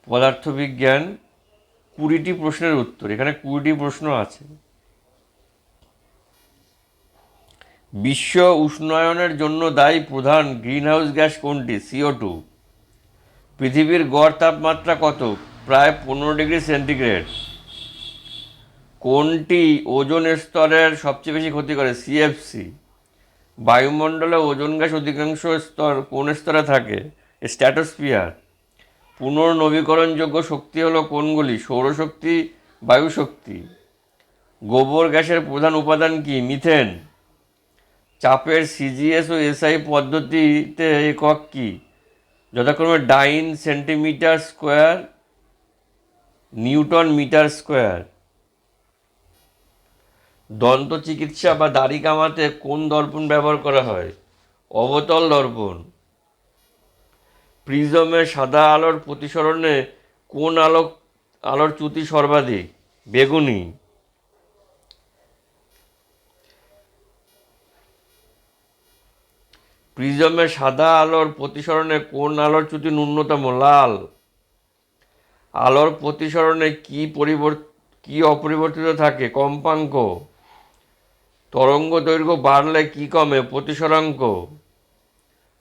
পদার্থবিজ্ঞান 20টি প্রশ্নের উত্তর। এখানে 20টি প্রশ্ন আছে। বিশ্ব উষ্ণায়নের জন্য দায়ী প্রধান গ্রিনহাউস গ্যাস কোনটি? CO2। পৃথিবীর গড় তাপমাত্রা কত? প্রায় 15 ডিগ্রি সেন্টিগ্রেড। কোনটি ওজোন স্তরের সবচেয়ে বেশি ক্ষতি করে? CFC। বায়ুমণ্ডলে ওজোন গ্যাস অধিকাংশ স্তর কোন স্তরে থাকে? স্ট্র্যাটোস্ফিয়ার। পুনর্নবীকরণযোগ্য শক্তি হলো কোনগুলি? সৌরশক্তি, বায়ুশক্তি। গোবর গ্যাসের প্রধান উপাদান কি? মিথেন। চাপের CGS ও SI পদ্ধতিতে একক কি? যথাক্রমে dyne, centimetre square, newton metre square. দন্ত চিকিৎসা বা দাড়ি কামাতে কোন দর্পণ ব্যবহার করা হয়? অবতল দর্পণ। প্রিজমের সাদা আলোর প্রতিসরণে কোন আলোর চ্যুতি সর্বাধিক? বেগুনি। প্রিজমের সাদা আলোর প্রতিসরণে কোন আলোর চ্যুতি ন্যূনতম? লাল। আলোর প্রতিসরণে কি অপরিবর্তিত থাকে? কম্পাঙ্ক। তরঙ্গ দৈর্ঘ্য বাড়লে কি কমে? প্রতিসরাঙ্ক।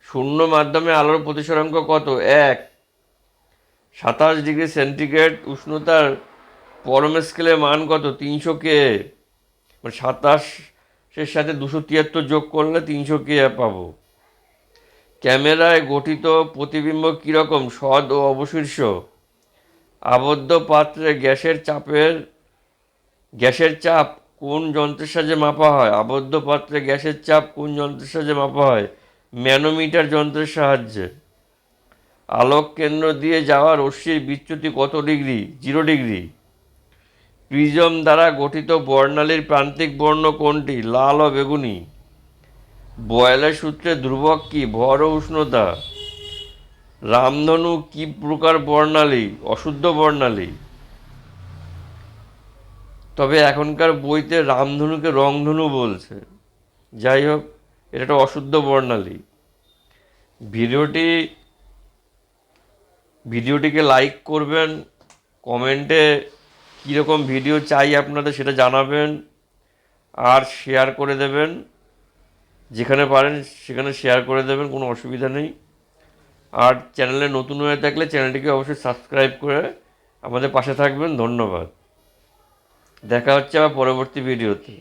শূন্য মাধ্যমে আলোর প্রতিসরাঙ্ক কত? 1। 27 ডিগ্রি সেন্টিগ্রেড উষ্ণতার পরম স্কেলে মান কত? 300K। মানে 27-এর সাথে 273 যোগ করলে 300K পাবো। ক্যামেরায় গঠিত প্রতিবিম্ব কীরকম? সৎ ও অবশীর্ষ। আবদ্ধ পাত্রে গ্যাসের চাপ কোন যন্ত্রের সাহায্যে মাপা হয়? আবদ্ধ পাত্রে গ্যাসের চাপ কোন যন্ত্রের সাহায্যে মাপা হয়? ম্যানোমিটার যন্ত্রের সাহায্যে। আলোক কেন্দ্র দিয়ে যাওয়া রশ্মির বিচ্যুতি কত ডিগ্রি? 0 ডিগ্রি। প্রিজম দ্বারা গঠিত বর্ণালীর প্রান্তিক বর্ণ কোনটি? লাল ও বেগুনি। বয়েলের সূত্রে ধ্রুবক কি? ভর ও উষ্ণতা। রামধনু কি প্রকার বর্ণালী? অশুদ্ধ বর্ণালী। তবে এখনকার বইতে রামধনুকে রংধনু বলছে। যাই হোক, এটা একটা অশুদ্ধ বর্ণালী। ভিডিওটিকে লাইক করবেন, কমেন্টে কীরকম ভিডিও চাই আপনাদের সেটা জানাবেন, আর শেয়ার করে দেবেন। যেখানে পারেন সেখানে শেয়ার করে দেবেন, কোনো অসুবিধা নেই। আর চ্যানেলে নতুন হয়ে থাকলে চ্যানেলটিকে অবশ্যই সাবস্ক্রাইব করে আমাদের পাশে থাকবেন। ধন্যবাদ। দেখা হচ্ছে আবার পরবর্তী ভিডিওতে।